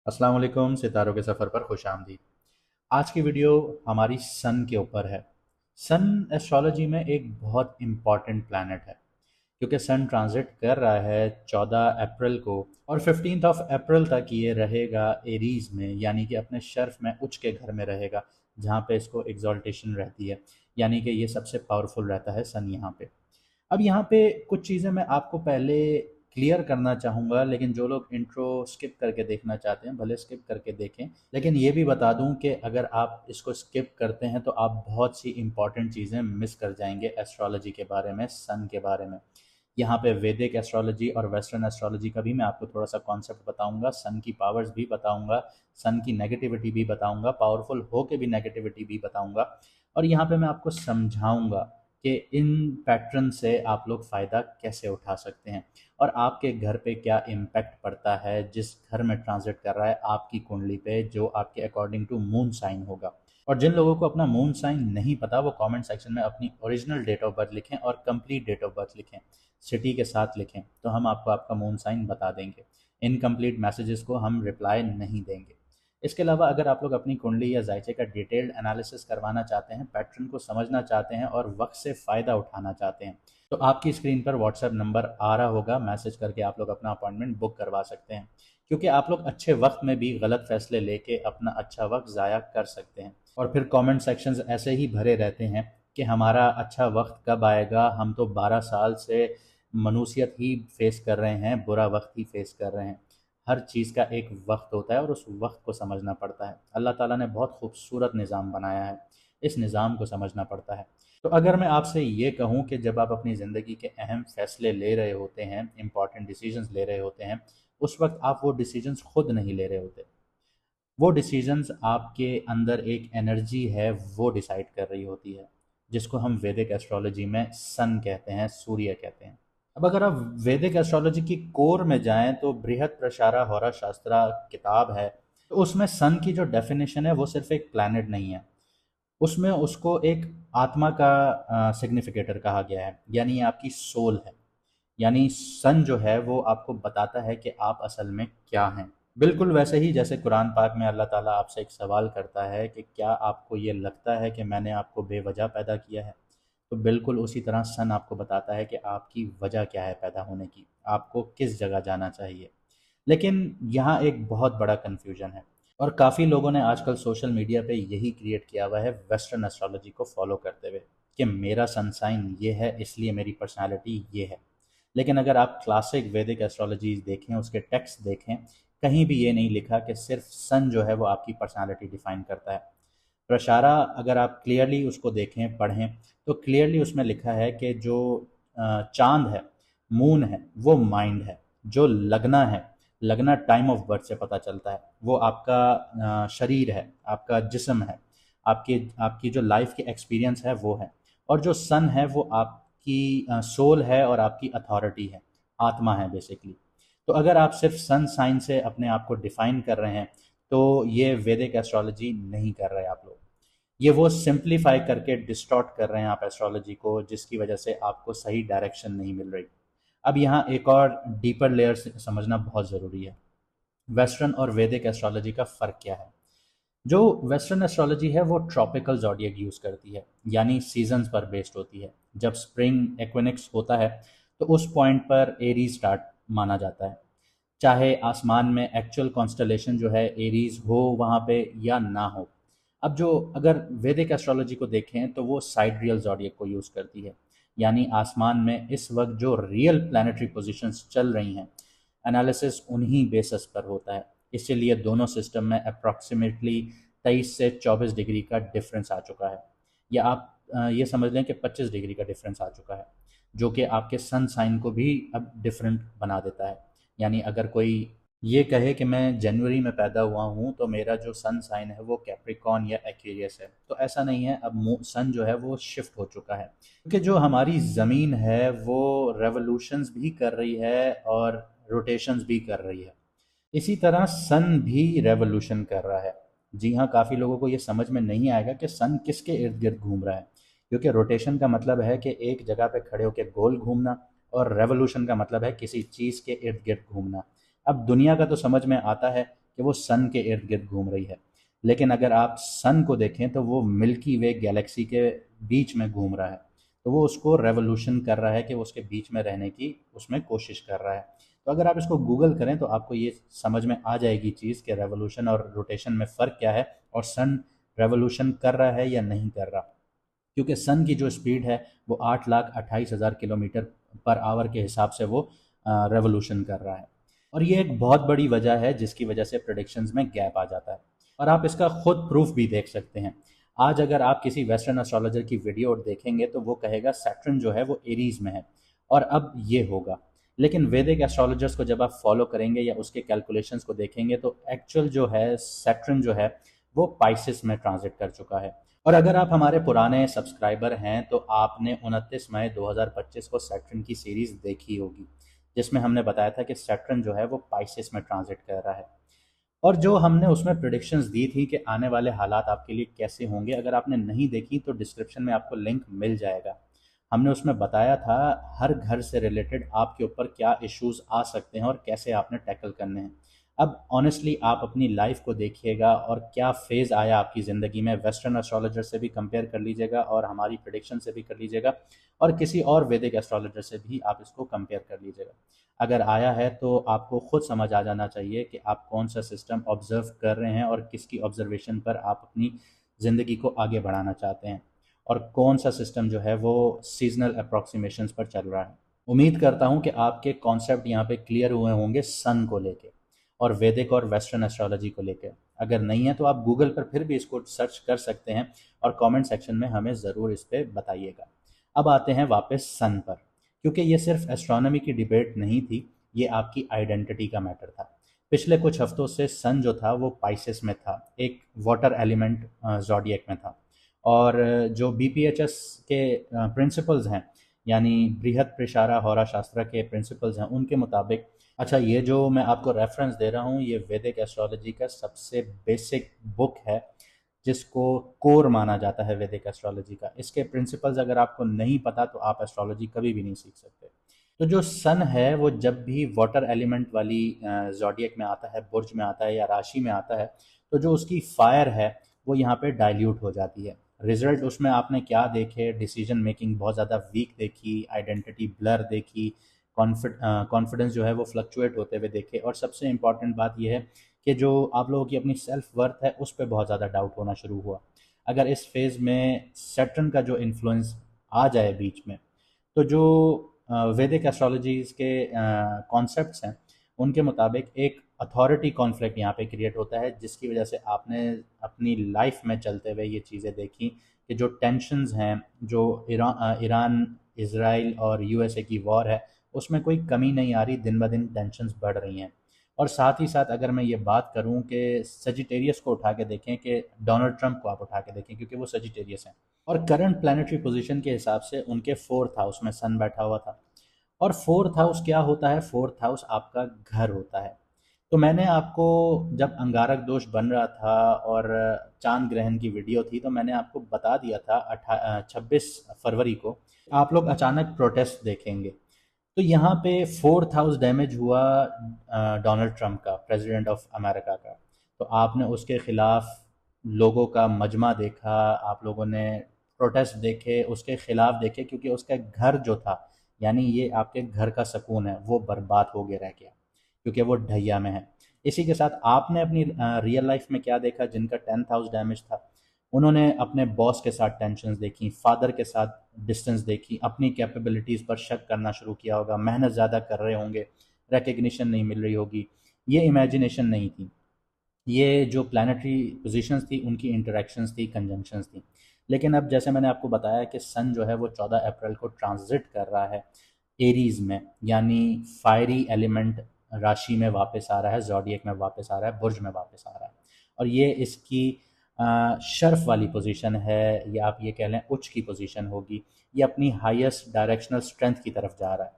अस्सलाम वालेकुम, सितारों के सफ़र पर खुश आमदीद। आज की वीडियो हमारी सन के ऊपर है। सन एस्ट्रोलॉजी में एक बहुत इम्पॉर्टेंट प्लैनेट है क्योंकि सन ट्रांजिट कर रहा है 14 अप्रैल को और 15 ऑफ अप्रैल तक ये रहेगा एरीज में, यानी कि अपने शर्फ में उच्च के घर में रहेगा, जहाँ पे इसको एग्जॉल्टेशन रहती है, यानी कि ये सबसे पावरफुल रहता है सन यहाँ पे। अब यहाँ पे कुछ चीज़ें मैं आपको पहले क्लियर करना चाहूँगा, लेकिन जो लोग इंट्रो स्किप करके देखना चाहते हैं भले स्किप करके देखें, लेकिन ये भी बता दूँ कि अगर आप इसको स्किप करते हैं तो आप बहुत सी इंपॉर्टेंट चीज़ें मिस कर जाएंगे एस्ट्रोलॉजी के बारे में, सन के बारे में। यहाँ पे वैदिक एस्ट्रोलॉजी और वेस्टर्न एस्ट्रोलॉजी का भी मैं आपको थोड़ा सा कॉन्सेप्ट बताऊंगा, सन की पावर्स भी बताऊंगा, सन की नेगेटिविटी भी बताऊंगा, पावरफुल हो के भी नेगेटिविटी भी बताऊंगा, और यहाँ पे मैं आपको समझाऊंगा कि इन पैटर्न से आप लोग फ़ायदा कैसे उठा सकते हैं और आपके घर पे क्या इम्पैक्ट पड़ता है जिस घर में ट्रांजिट कर रहा है आपकी कुंडली पे, जो आपके अकॉर्डिंग टू मून साइन होगा। और जिन लोगों को अपना मून साइन नहीं पता वो कमेंट सेक्शन में अपनी ओरिजिनल डेट ऑफ बर्थ लिखें और कंप्लीट डेट ऑफ बर्थ लिखें, सिटी के साथ लिखें, तो हम आपको आपका मून साइन बता देंगे। इनकम्प्लीट मैसेजेस को हम रिप्लाई नहीं देंगे। इसके अलावा अगर आप लोग अपनी कुंडली या जायचे का डिटेल्ड एनालिसिस करवाना चाहते हैं, पैटर्न को समझना चाहते हैं और वक्त से फ़ायदा उठाना चाहते हैं, तो आपकी स्क्रीन पर व्हाट्सएप नंबर आ रहा होगा, मैसेज करके आप लोग अपना अपॉइंटमेंट बुक करवा सकते हैं, क्योंकि आप लोग अच्छे वक्त में भी गलत फैसले लेके अपना अच्छा वक्त ज़ाया कर सकते हैं। और फिर कमेंट सेक्शंस ऐसे ही भरे रहते हैं कि हमारा अच्छा वक्त कब आएगा, हम तो 12 साल से मनुष्यत ही फेस कर रहे हैं, बुरा वक्त ही फेस कर रहे हैं। हर चीज़ का एक वक्त होता है और उस वक्त को समझना पड़ता है। अल्लाह ताला ने बहुत खूबसूरत निज़ाम बनाया है, इस निज़ाम को समझना पड़ता है। तो अगर मैं आपसे ये कहूँ कि जब आप अपनी ज़िंदगी के अहम फ़ैसले ले रहे होते हैं, इम्पॉर्टेंट डिसीजंस ले रहे होते हैं, उस वक्त आप वो डिसीजंस खुद नहीं ले रहे होते। वो डिसीजंस आपके अंदर एक एनर्जी है वो डिसाइड कर रही होती है, जिसको हम वैदिक एस्ट्रोलॉजी में सन कहते हैं, सूर्य कहते हैं। अब अगर आप वैदिक एस्ट्रोलॉजी की कोर में जाएं तो बृहत प्रशारा होरा शास्त्रा किताब है, तो उसमें सन की जो डेफिनेशन है वो सिर्फ एक प्लैनेट नहीं है, उसमें उसको एक आत्मा का सिग्निफिकेटर कहा गया है, यानी ये आपकी सोल है। यानी सन जो है वो आपको बताता है कि आप असल में क्या हैं। बिल्कुल वैसे ही जैसे कुरान पाक में अल्लाह ताला आपसे एक सवाल करता है कि क्या आपको ये लगता है कि मैंने आपको बेवजह पैदा किया है, तो बिल्कुल उसी तरह सन आपको बताता है कि आपकी वजह क्या है पैदा होने की, आपको किस जगह जाना चाहिए। लेकिन यहाँ एक बहुत बड़ा कन्फ्यूजन है और काफ़ी लोगों ने आजकल सोशल मीडिया पे यही क्रिएट किया हुआ है वेस्टर्न एस्ट्रोलॉजी को फॉलो करते हुए कि मेरा सन साइन ये है इसलिए मेरी पर्सनालिटी ये है। लेकिन अगर आप क्लासिक वैदिक एस्ट्रोलॉजी देखें, उसके टेक्स्ट देखें, कहीं भी ये नहीं लिखा कि सिर्फ सन जो है वो आपकी पर्सनालिटी डिफाइन करता है। प्रशारा अगर आप क्लियरली उसको देखें पढ़ें तो क्लियरली उसमें लिखा है कि जो चांद है, मून है, वो माइंड है। जो लगना है, लगना टाइम ऑफ बर्थ से पता चलता है, वो आपका शरीर है, आपका जिस्म है, आपकी आपकी जो लाइफ की एक्सपीरियंस है वो है। और जो सन है वो आपकी सोल है और आपकी अथॉरिटी है, आत्मा है बेसिकली। तो अगर आप सिर्फ सन साइन से अपने आप को डिफाइन कर रहे हैं तो ये वैदिक एस्ट्रोलॉजी नहीं कर रहे आप लोग, ये वो सिंप्लीफाई करके डिस्टॉर्ट कर रहे हैं आप एस्ट्रोलॉजी को, जिसकी वजह से आपको सही डायरेक्शन नहीं मिल रही। अब यहाँ एक और डीपर लेयर समझना बहुत ज़रूरी है। वेस्टर्न और वैदिक एस्ट्रोलॉजी का फ़र्क क्या है? जो वेस्टर्न एस्ट्रोलॉजी है वो ट्रॉपिकल ज़ोडिएक यूज़ करती है, यानी सीजन्स पर बेस्ड होती है। जब स्प्रिंग एक्विनेक्स होता है तो उस पॉइंट पर एरीज स्टार्ट माना जाता है, चाहे आसमान में एक्चुअल कॉन्स्टलेशन जो है एरीज हो वहाँ पे या ना हो। अब जो अगर वैदिक एस्ट्रोलॉजी को देखें तो वो साइडरियल ज़ोडिएक को यूज़ करती है, यानी आसमान में इस वक्त जो रियल प्लानिटरी पोजीशंस चल रही हैं, एनालिसिस उन्हीं बेसिस पर होता है। इसीलिए दोनों सिस्टम में अप्रॉक्सीमेटली 23 से 24 डिग्री का डिफरेंस आ चुका है, या आप ये समझ लें कि 25 डिग्री का डिफरेंस आ चुका है, जो कि आपके सन साइन को भी अब डिफरेंट बना देता है। यानी अगर कोई ये कहे कि मैं जनवरी में पैदा हुआ हूँ तो मेरा जो सन साइन है वो कैप्रिकॉन या एक्वेरियस है, तो ऐसा नहीं है। अब सन जो है वो शिफ्ट हो चुका है, क्योंकि जो हमारी ज़मीन है वो रेवोल्यूशंस भी कर रही है और रोटेशंस भी कर रही है। इसी तरह सन भी रेवोल्यूशन कर रहा है। जी हाँ, काफ़ी लोगों को ये समझ में नहीं आएगा कि सन किसके इर्द गिर्द घूम रहा है, क्योंकि रोटेशन का मतलब है कि एक जगह पे खड़े होकर गोल घूमना, और रेवोल्यूशन का मतलब है किसी चीज़ के इर्द गिर्द घूमना। अब दुनिया का तो समझ में आता है, कि वो सन के इर्द गिर्द घूम रही है। लेकिन अगर आप सन को देखें तो वो मिल्की वे गैलेक्सी के बीच में घूम रहा है, तो वो उसको रेवोल्यूशन कर रहा है कि वो उसके बीच में रहने की उसमें कोशिश कर रहा है। तो अगर आप इसको गूगल करें तो आपको ये समझ में आ जाएगी चीज़ कि रेवोल्यूशन और रोटेशन में फ़र्क क्या है, और सन रेवोल्यूशन कर रहा है या नहीं कर रहा। क्योंकि सन की जो स्पीड है वो 8,28,000 किलोमीटर पर आवर के हिसाब से वो रेवोल्यूशन कर रहा है। और ये एक बहुत बड़ी वजह है जिसकी वजह से प्रेडिक्शंस में गैप आ जाता है, और आप इसका खुद प्रूफ भी देख सकते हैं। आज अगर आप किसी वेस्टर्न एस्ट्रोलॉजर की वीडियो देखेंगे तो वो कहेगा सैटर्न जो है वो एरीज में है और अब ये होगा। लेकिन वैदिक एस्ट्रोलॉजर्स को जब आप फॉलो करेंगे या उसके कैलकुलेशंस को देखेंगे तो एक्चुअल जो है सैटर्न जो है वो पाइसिस में ट्रांजिट कर चुका है। और अगर आप हमारे पुराने सब्सक्राइबर हैं तो आपने 29 मई 2025 को सैटर्न की सीरीज देखी होगी, जिसमें हमने बताया था कि सैटर्न जो है वो पाइसिस में ट्रांजिट कर रहा है। और जो हमने उसमें प्रिडिक्शंस दी थी कि आने वाले हालात आपके लिए कैसे होंगे, अगर आपने नहीं देखी तो डिस्क्रिप्शन में आपको लिंक मिल जाएगा। हमने उसमें बताया था हर घर से रिलेटेड आपके ऊपर क्या इश्यूज आ सकते हैं और कैसे आपने टैकल करने हैं। अब ऑनेस्टली आप अपनी लाइफ को देखिएगा और क्या फेज़ आया आपकी ज़िंदगी में, वेस्टर्न एस्ट्रोलॉजर से भी कंपेयर कर लीजिएगा और हमारी प्रिडिक्शन से भी कर लीजिएगा, और किसी और वैदिक एस्ट्रोलॉजर से भी आप इसको कंपेयर कर लीजिएगा। अगर आया है तो आपको खुद समझ आ जाना चाहिए कि आप कौन सा सिस्टम ऑब्जर्व कर रहे हैं और किसकी ऑब्जर्वेशन पर आप अपनी ज़िंदगी को आगे बढ़ाना चाहते हैं, और कौन सा सिस्टम जो है वो सीजनल अप्रॉक्सीमेशंस पर चल रहा है। उम्मीद करता हूँ कि आपके कॉन्सेप्ट यहाँ पे क्लियर हुए होंगे सन को लेके और वैदिक और वेस्टर्न एस्ट्रोलॉजी को लेके। अगर नहीं है तो आप गूगल पर फिर भी इसको सर्च कर सकते हैं और कमेंट सेक्शन में हमें ज़रूर इस पर बताइएगा। अब आते हैं वापस सन पर, क्योंकि ये सिर्फ एस्ट्रोनॉमी की डिबेट नहीं थी, ये आपकी आइडेंटिटी का मैटर था। पिछले कुछ हफ्तों से सन जो था वो पाइसेस में था, एक वाटर एलिमेंट ज़ोडिएक में था। और जो बीपीएचएस के प्रिंसिपल्स हैं, यानी बृहद प्रशारा होरा शास्त्र के प्रिंसिपल्स हैं, उनके मुताबिक, अच्छा ये जो मैं आपको रेफरेंस दे रहा हूँ ये वैदिक एस्ट्रोलॉजी का सबसे बेसिक बुक है जिसको कोर माना जाता है वैदिक एस्ट्रोलॉजी का। इसके प्रिंसिपल्स अगर आपको नहीं पता तो आप एस्ट्रोलॉजी कभी भी नहीं सीख सकते। तो जो सन है वो जब भी वाटर एलिमेंट वाली ज़ोडिएक में आता है, बुर्ज में आता है या राशि में आता है, तो जो उसकी फायर है वो यहाँ पे डाइल्यूट हो जाती है। रिजल्ट उसमें आपने क्या देखे, डिसीजन मेकिंग बहुत ज़्यादा वीक देखी, आइडेंटिटी ब्लर देखी, कॉन्फिडेंस जो है वो फ्लक्चुएट होते हुए देखे, और सबसे इम्पॉर्टेंट बात यह है कि जो आप लोगों की अपनी सेल्फ वर्थ है उस पर बहुत ज़्यादा डाउट होना शुरू हुआ। अगर इस फेज़ में सैटर्न का जो इन्फ्लुएंस आ जाए बीच में, तो जो वैदिक एस्ट्रोलॉजीज के कॉन्सेप्ट्स हैं उनके मुताबिक एक अथॉरिटी कॉन्फ्लिक्ट यहाँ पे क्रिएट होता है, जिसकी वजह से आपने अपनी लाइफ में चलते हुए ये चीज़ें देखी कि जो टेंशन्स हैं, जो ईरान इसराइल और यूएसए की वॉर है उसमें कोई कमी नहीं आ रही, दिन ब दिन टेंशन्स बढ़ रही हैं। और साथ ही साथ अगर मैं ये बात करूं कि सजिटेरियस को उठा के देखें, कि डोनाल्ड ट्रंप को आप उठा के देखें क्योंकि वो सजिटेरियस हैं, और करंट प्लानिटरी पोजीशन के हिसाब से उनके फोर्थ हाउस में सन बैठा हुआ था। और फोर्थ हाउस क्या होता है? फोर्थ हाउस आपका घर होता है। तो मैंने आपको, जब अंगारक दोष बन रहा था और चांद ग्रहण की वीडियो थी, तो मैंने आपको बता दिया था 26 फरवरी को आप लोग अचानक प्रोटेस्ट देखेंगे। तो यहाँ पे फोर्थ हाउस डैमेज हुआ डोनाल्ड ट्रंप का, प्रेसिडेंट ऑफ अमेरिका का। तो आपने उसके खिलाफ लोगों का मजमा देखा, आप लोगों ने प्रोटेस्ट देखे, उसके खिलाफ देखे, क्योंकि उसका घर जो था, यानी ये आपके घर का सुकून है, वो बर्बाद हो गया रह गया क्योंकि वो ढैया में है। इसी के साथ आपने अपनी रियल लाइफ में क्या देखा? जिनका 10th हाउस डैमेज था उन्होंने अपने बॉस के साथ टेंशन्स देखी, फादर के साथ डिस्टेंस देखी, अपनी कैपेबिलिटीज़ पर शक करना शुरू किया होगा, मेहनत ज़्यादा कर रहे होंगे, रिकग्निशन नहीं मिल रही होगी। ये इमेजिनेशन नहीं थी, ये जो प्लानिटरी पोजीशंस थी उनकी इंटरेक्शंस थी, कंजंक्शंस थी। लेकिन अब जैसे मैंने आपको बताया कि सन जो है वो 14 अप्रैल को ट्रांजिट कर रहा है एरीज में, यानी फायरी एलिमेंट राशि में वापस आ रहा है, ज़ोडिएक में वापस आ रहा है, बुर्ज में वापस आ रहा है। और ये इसकी शर्फ वाली पोजीशन है, या आप ये कह लें उच्च की पोजीशन होगी। ये अपनी हाईएस्ट डायरेक्शनल स्ट्रेंथ की तरफ जा रहा है।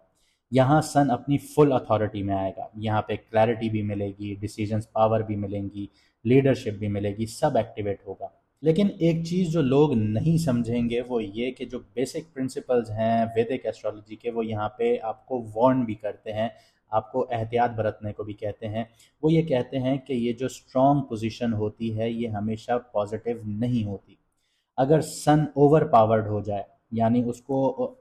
यहाँ सन अपनी फुल अथॉरिटी में आएगा, यहाँ पे क्लैरिटी भी मिलेगी, डिसीजंस पावर भी मिलेंगी, लीडरशिप भी मिलेगी, सब एक्टिवेट होगा। लेकिन एक चीज़ जो लोग नहीं समझेंगे वो ये कि जो बेसिक प्रिंसिपल्स हैं वैदिक एस्ट्रोलॉजी के, वो यहाँ पे आपको वार्न भी करते हैं, आपको एहतियात बरतने को भी कहते हैं। वो ये कहते हैं कि ये जो स्ट्रॉन्ग पोजीशन होती है ये हमेशा पॉजिटिव नहीं होती। अगर सन ओवर पावर्ड हो जाए, यानी उसको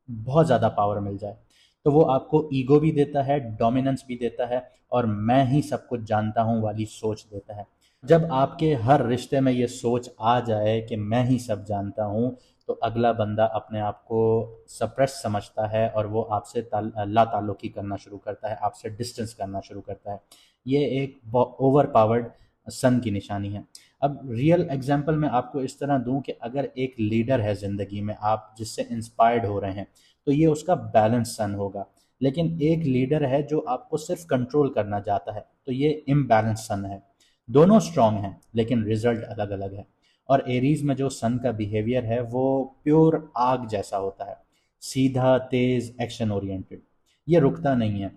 बहुत ज़्यादा पावर मिल जाए, तो वो आपको ईगो भी देता है, डोमिनेंस भी देता है, और मैं ही सब कुछ जानता हूँ वाली सोच देता है। जब आपके हर रिश्ते में ये सोच आ जाए कि मैं ही सब जानता हूँ, तो अगला बंदा अपने आप को सप्रेस समझता है और वो आपसे ला ताल्लुकी करना शुरू करता है, आपसे डिस्टेंस करना शुरू करता है। ये एक ओवर पावर्ड सन की निशानी है। अब रियल एग्जांपल मैं आपको इस तरह दूं कि अगर एक लीडर है ज़िंदगी में, आप जिससे इंस्पायर्ड हो रहे हैं, तो ये उसका बैलेंस सन होगा। लेकिन एक लीडर है जो आपको सिर्फ कंट्रोल करना चाहता है, तो ये इम्बैलेंस सन है। दोनों स्ट्रांग हैं लेकिन रिजल्ट अलग अलग है। और एरीज में जो सन का बिहेवियर है वो प्योर आग जैसा होता है, सीधा, तेज, एक्शन ओरिएंटेड। ये रुकता नहीं है,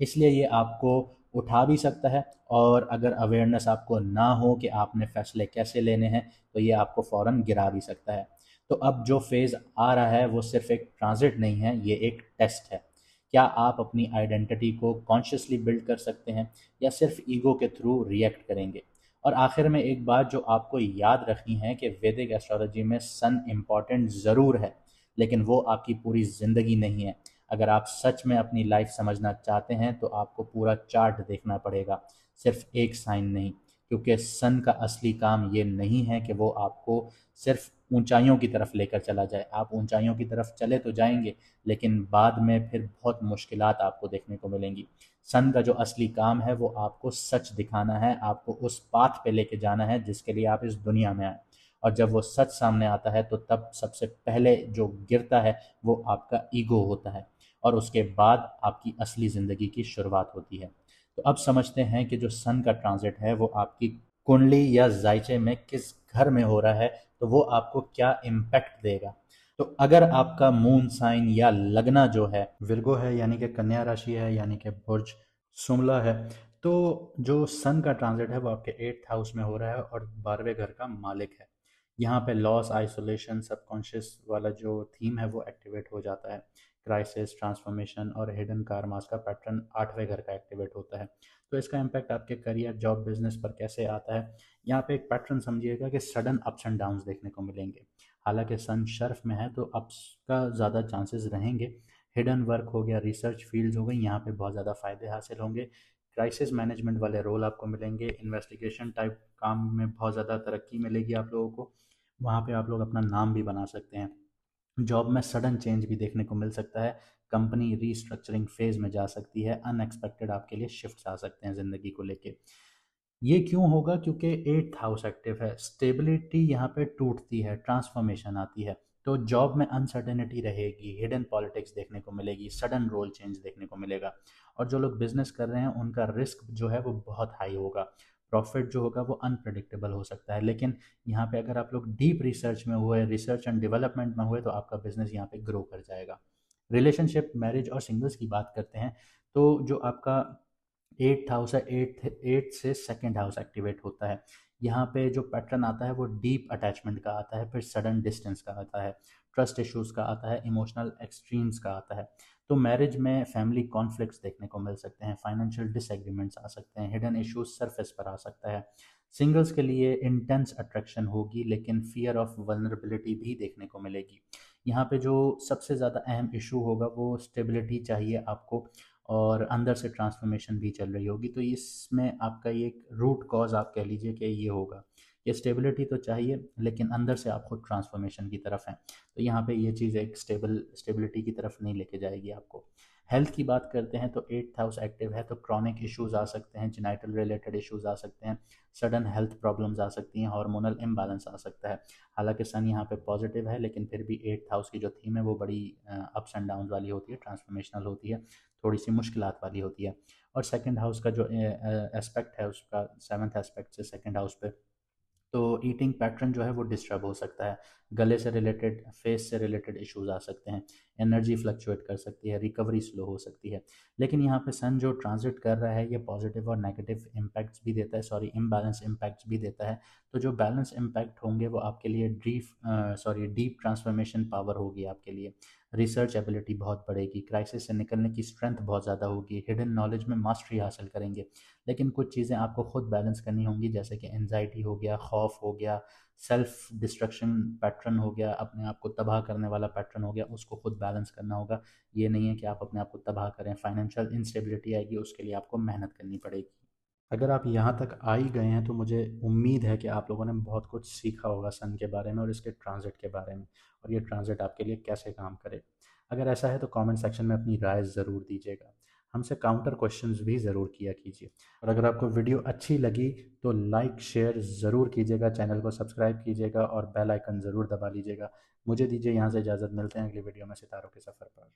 इसलिए ये आपको उठा भी सकता है, और अगर अवेयरनेस आपको ना हो कि आपने फैसले कैसे लेने हैं, तो ये आपको फ़ौरन गिरा भी सकता है। तो अब जो फेज़ आ रहा है वो सिर्फ एक ट्रांजिट नहीं है, ये एक टेस्ट है। क्या आप अपनी आइडेंटिटी को कॉन्शियसली बिल्ड कर सकते हैं, या सिर्फ ईगो के थ्रू रिएक्ट करेंगे? और आखिर में एक बात जो आपको याद रखनी है कि वैदिक एस्ट्रोलॉजी में सन इम्पॉर्टेंट ज़रूर है, लेकिन वो आपकी पूरी ज़िंदगी नहीं है। अगर आप सच में अपनी लाइफ समझना चाहते हैं तो आपको पूरा चार्ट देखना पड़ेगा, सिर्फ एक साइन नहीं। क्योंकि सन का असली काम ये नहीं है कि वो आपको सिर्फ ऊंचाइयों की तरफ लेकर चला जाए। आप ऊंचाइयों की तरफ चले तो जाएंगे, लेकिन बाद में फिर बहुत मुश्किलात आपको देखने को मिलेंगी। सन का जो असली काम है वो आपको सच दिखाना है, आपको उस पाथ पे लेके जाना है जिसके लिए आप इस दुनिया में आए। और जब वो सच सामने आता है तो तब सबसे पहले जो गिरता है वो आपका ईगो होता है, और उसके बाद आपकी असली ज़िंदगी की शुरुआत होती है। तो अब समझते हैं कि जो सन का ट्रांजिट है वो आपकी कुंडली या जायचे में किस घर में हो रहा है, तो वो आपको क्या इम्पैक्ट देगा। तो अगर आपका मून साइन या लगना जो है विर्गो है, यानी कि कन्या राशि है, यानी कि बुर्ज शुमला है, तो जो सन का ट्रांजिट है वो आपके 8th हाउस में हो रहा है और 12वें घर का मालिक है। यहाँ पे लॉस, आइसोलेशन, सबकॉन्शियस वाला जो थीम है वो एक्टिवेट हो जाता है। क्राइसिस, ट्रांसफॉर्मेशन और हिडन कार्मास का पैटर्न 8वें घर का एक्टिवेट होता है। तो इसका इम्पैक्ट आपके करियर, जॉब, बिजनेस पर कैसे आता है? यहाँ पे एक पैटर्न समझिएगा कि सडन अप्स एंड डाउन्स देखने को मिलेंगे। हालांकि सन शर्फ में है तो अप्स का ज़्यादा चांसेस रहेंगे। हिडन वर्क हो गया, रिसर्च फील्ड्स हो गई, यहाँ पे बहुत ज़्यादा फ़ायदे हासिल होंगे। क्राइसिस मैनेजमेंट वाले रोल आपको मिलेंगे। इन्वेस्टिगेशन टाइप काम में बहुत ज़्यादा तरक्की मिलेगी आप लोगों को, वहाँ पे आप लोग अपना नाम भी बना सकते हैं। जॉब में सडन चेंज भी देखने को मिल सकता है, कंपनी रीस्ट्रक्चरिंग फेज में जा सकती है, अनएक्सपेक्टेड आपके लिए शिफ्ट आ सकते हैं ज़िंदगी को लेके। ये क्यों होगा? क्योंकि 8th हाउस एक्टिव है, स्टेबिलिटी यहाँ पे टूटती है, ट्रांसफॉर्मेशन आती है। तो जॉब में अनसर्टेनिटी रहेगी, हिडन पॉलिटिक्स देखने को मिलेगी, सडन रोल चेंज देखने को मिलेगा। और जो लोग बिजनेस कर रहे हैं उनका रिस्क जो है वो बहुत हाई होगा, प्रॉफिट जो होगा वो अनप्रडिक्टेबल हो सकता है। लेकिन यहाँ पे अगर आप लोग डीप रिसर्च में हुए, रिसर्च एंड डेवलपमेंट में हुए, तो आपका बिजनेस यहाँ पे ग्रो कर जाएगा। रिलेशनशिप, मैरिज और सिंगल्स की बात करते हैं, तो जो आपका 8th हाउस है, 8th से 2nd हाउस एक्टिवेट होता है। यहाँ पे जो पैटर्न आता है वो डीप अटैचमेंट का आता है, फिर सडन डिस्टेंस का आता है, ट्रस्ट इश्यूज का आता है, इमोशनल एक्सट्रीम्स का आता है। तो मैरिज में फैमिली कॉन्फ्लिक्ट्स देखने को मिल सकते हैं, फाइनेंशियल डिसएग्रीमेंट्स आ सकते हैं, हिडन इश्यूज सरफेस पर आ सकता है। सिंगल्स के लिए इंटेंस अट्रैक्शन होगी, लेकिन फियर ऑफ वल्नरेबिलिटी भी देखने को मिलेगी। यहाँ पे जो सबसे ज़्यादा अहम इशू होगा वो स्टेबिलिटी चाहिए आपको, और अंदर से ट्रांसफॉर्मेशन भी चल रही होगी। तो इसमें आपका ये एक रूट कॉज आप कह लीजिए कि ये होगा कि स्टेबिलिटी तो चाहिए, लेकिन अंदर से आप खुद ट्रांसफॉर्मेशन की तरफ हैं। तो यहाँ पे ये चीज़ एक स्टेबिलिटी की तरफ नहीं लेके जाएगी आपको। हेल्थ की बात करते हैं तो 8th हाउस एक्टिव है, तो क्रॉनिक इश्यूज आ सकते हैं, जेनाइटल रिलेटेड इश्यूज आ सकते हैं, सडन हेल्थ प्रॉब्लम्स आ सकती हैं, हार्मोनल इम्बैलेंस आ सकता है। हालांकि सन यहाँ पे पॉजिटिव है, लेकिन फिर भी 8th हाउस की जो थीम है वो बड़ी अप्स एंड डाउन वाली होती है, ट्रांसफॉर्मेशनल होती है, थोड़ी सी मुश्किलात वाली होती है। और सेकंड हाउस का जो एस्पेक्ट है उसका 7th एस्पेक्ट से सेकंड हाउस पे, तो ईटिंग पैटर्न जो है वो डिस्टर्ब हो सकता है। गले से रिलेटेड, फेस से रिलेटेड इश्यूज आ सकते हैं, एनर्जी फ्लक्चुएट कर सकती है, रिकवरी स्लो हो सकती है। लेकिन यहाँ पे सन जो ट्रांजिट कर रहा है ये पॉजिटिव और नेगेटिव इम्पैक्ट्स भी देता है, सॉरी इम्बैलेंस इम्पैक्ट्स भी देता है। तो जो बैलेंस इम्पैक्ट होंगे वो आपके लिए डीप ट्रांसफॉर्मेशन पावर होगी आपके लिए, रिसर्च एबिलिटी बहुत बढ़ेगी, क्राइसिस से निकलने की स्ट्रेंथ बहुत ज़्यादा होगी, हिडन नॉलेज में मास्टरी हासिल करेंगे। लेकिन कुछ चीज़ें आपको खुद बैलेंस करनी होंगी, जैसे कि एनजाइटी हो गया, खौफ हो गया, सेल्फ डिस्ट्रक्शन पैटर्न हो गया, अपने आप को तबाह करने वाला पैटर्न हो गया, उसको खुद बैलेंस करना होगा। ये नहीं है कि आप अपने आप को तबाह करें, फाइनेंशियल इंस्टेबिलिटी आएगी, उसके लिए आपको मेहनत करनी पड़ेगी। अगर आप यहाँ तक आ ही गए हैं तो मुझे उम्मीद है कि आप लोगों ने बहुत कुछ सीखा होगा सन के बारे में और इसके ट्रांजिट के बारे में, और ये ट्रांजिट आपके लिए कैसे काम करे। अगर ऐसा है तो कमेंट सेक्शन में अपनी राय ज़रूर दीजिएगा, हमसे काउंटर क्वेश्चंस भी ज़रूर किया कीजिए। और अगर आपको वीडियो अच्छी लगी तो लाइक शेयर ज़रूर कीजिएगा, चैनल को सब्सक्राइब कीजिएगा और बेल आइकन ज़रूर दबा लीजिएगा। मुझे दीजिए यहाँ से इजाज़त, मिलते हैं अगली वीडियो में सितारों के सफ़र पर।